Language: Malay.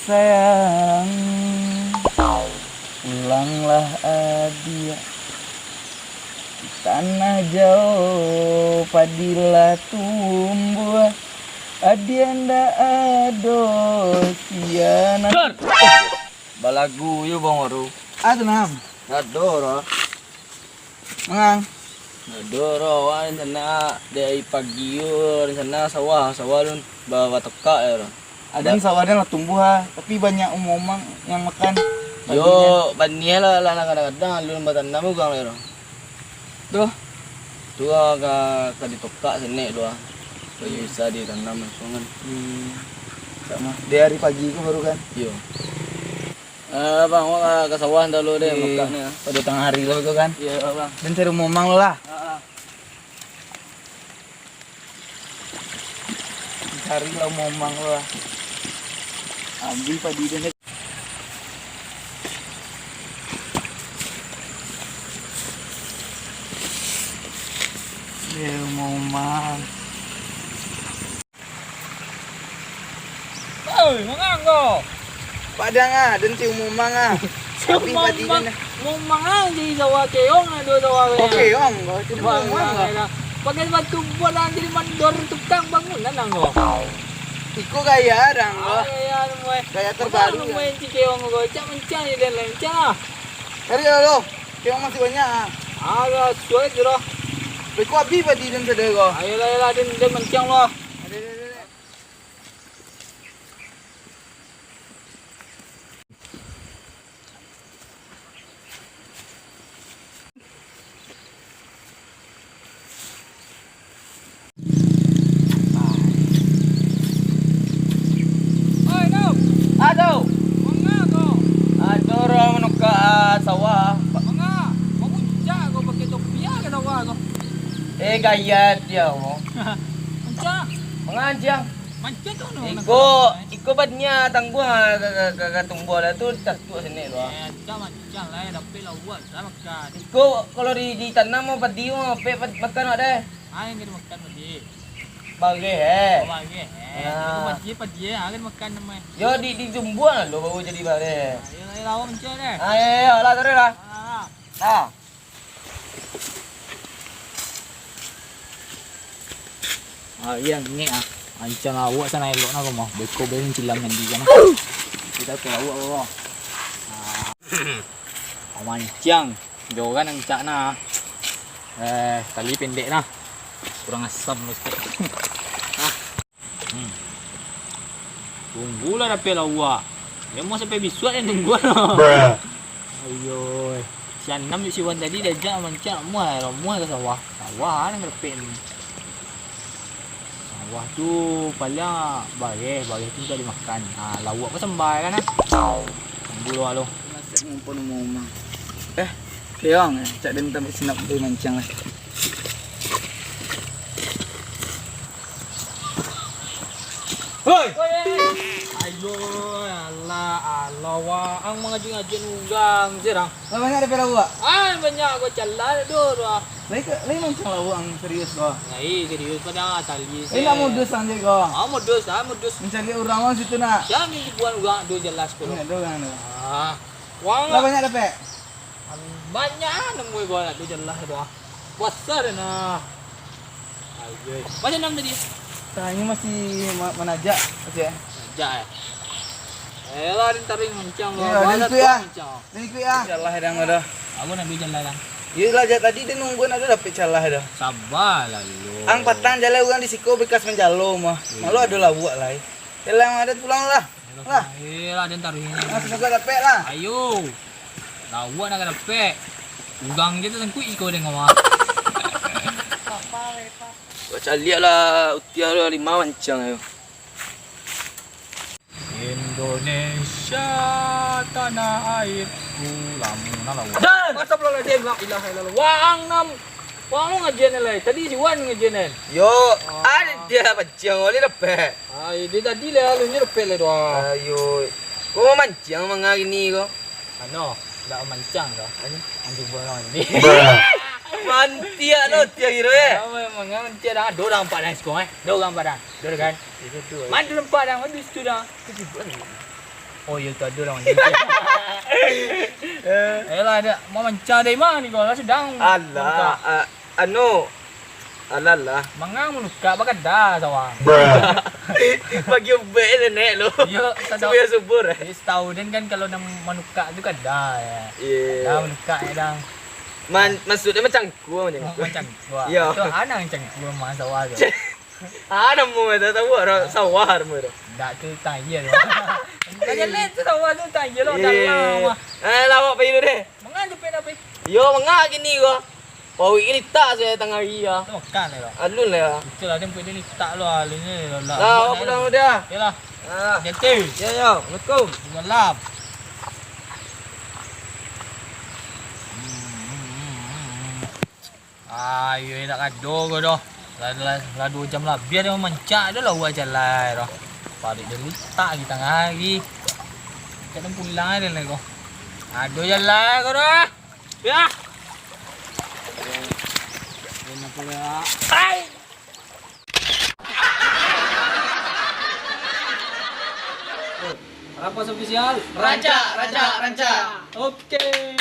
sayang, pulanglah adia. Di tanah jauh padilah tumbuh, adia ndak ado siana. Balagu yuk bang waru. Ado nam, Adoro. mangang. Adoro wan sana dari pagi yun sana sawah lun bawa teka ya. Ada yang sawahnya lah tumbuh ha, tapi banyak umumang yang makan. Yo bania lah kadang-kadang lun batan namu gang lero. Tuh, Dua ka ditoka sini dua. Bayu bisa ditanam langsung. sama. Di hari pagi itu baru kan. Yo. Bang, ke sawah dulu deh makannya. Pada tengah hari lo itu kan. Iya bang. Dan cari umumang lo lah. Cari lah umumang lo lah. Ambil padi dan umumang. Ôi, mang ăn kok. Padang ah, dan si umumang ah. Tapi padi dan. Mau mangang di sawah keong ada sawah kaya. Oke, om, itu Bang, umumang lah. pakai batu bulan jadi mandor tukang bangunan nang kok. Iko kaya orang lo. Kaya mo. Kaya terbaru. Mo yang si keong kok, cak mencang dan lencang. Cari lo. Keong masih banyak ah. Aga sulit jero. Beko abi padi dan sedih ko. Ayolah dan mencang lo. Oi, Dom. Aduh. Manga kok. Adoro menuka sawah. Manga. Mau muncak kok pakai topi ke sawah kok. Gayat dia mo. Muncak. Menganjang. Macam tu no. Iko badnya tangguh ka tumbuh lah tu tertua sini doa. Macam lah, tapi lah buat sama kan. Iko kalau ditanam mau padi mo makan ada. Ay, yang makan tadi. Bagi Bagi. Ah. Padi, akan makan namanya. Yo di jumbuan lo baru jadi bare. Ayo lawan mencak deh. Ayo lah terus lah. Ah. Yang ini ancang awak sana elok nak mau. Beko berin cilam mandi kan. Kita ke awak bawah. Mancang. Jogan ang cak na. Tali pendek nah. Kurang asam lu sikit. Tunggulah tapi awak. Dia mau sampai bisuat yang tunggu lah. Ayo. Si Anam si Wan tadi dah jak mancang muah ke sawah. Sawah nang repek ni. Sawah tu paling bagi tu tak dimakan. Lawak pun sambai kan. Tunggu lu. Masih ngumpul umumang. Keong cak dan tambah sinap dari mancang lah. Hoi. Ayo, Allah wa ang mga jing ugang sirang. Lah banyak ada pera buat. Banyak ko chala dulu. Lain mancang lah ang serius ko. Ngai serius pada tali. Ini nak modus anje ko. Modus. Mencari orang orang situ nak. Siya ni buan ugang do jelas ko. Ini doang kan. Wang Lah banyak ada pe. banyak nemu ko do jelas do. Besar na. Ayo. Macam nam tadi? Tanya masih menajak masih ya. Ja. Lah din taring mancang lo. Ya, dan itu ya. Ini ku ya. Calah dang ada. Aku nak do jelas lang. Iya lah tadi dia nungguin ada dapet calah dah. Sabar lah lu. Ang patang jalan orang di siko bekas menjalo mah. Malu ada lah buat lah. Jalan yang ada pulang lah. Lah. Lah din taring. Masih juga dapet lah. Ayo. Lawan nak dapat. Ugang kita tengku iko dengan mah. Baca lihat lah utia lah 5 mancang ayo. Indonesia tanah airku lamuna lawan. Dan Masa belum dia la ilaha illallah. Waang nam. Waang lu ngajian lai. Tadi si Wan ngajian. yo ada dia mancang oleh dapat. Dia tadi lah lu ni repel le doa. Ayo. Kau mau mancang mangari ni kau? Ano? Dah mancang dah. Anjing bola ni. Mantia no tia kira eh. Memang mancang dah. Dua orang empat dah sekolah. Dua orang empat dah. Dua kan? Mana dua empat dah? Mana situ dah? Oh iya tu ada orang mandi. Elah ada mau manca dari mana ni kau lah sedang. Alah, alah. Mangang menuka bakat dah sawah. Bagi ubek nenek lo. Yo sedang. Supaya subur eh. Jadi setahun kan kalau nak menuka tu kan dah ya. Iya. Dah menuka ya dah. Maksudnya macam ku Macam gua. Ya. Tu anak macam gua mah sawah tu. Ada mu ada tahu orang sawah mu. Dak tu tanya tu. Tanya let tu sawah tu tanya lo dalam. Lawak pergi dulu deh. Mangan tu pe dah pe. Yo mengak gini gua. Pau ini tak saya tengah hari ah. Tu makan lah. Alun lah. Itulah dia pergi ni tak lo alunnya lo lah. Lah, pulang dah. Yalah. Ah. Jatuh. Ya, Assalamualaikum. Gelap. Ayo nak kado kau dah. Lah 2 jam lah. Biar dia mancak dah lah buat jalan dah. Balik dia letak kita hari. Kita pulang dia lah kau. Aduh jalan kau dah. Ya. Kenapa lah? Hai. Apa spesial? Ranca. Okey.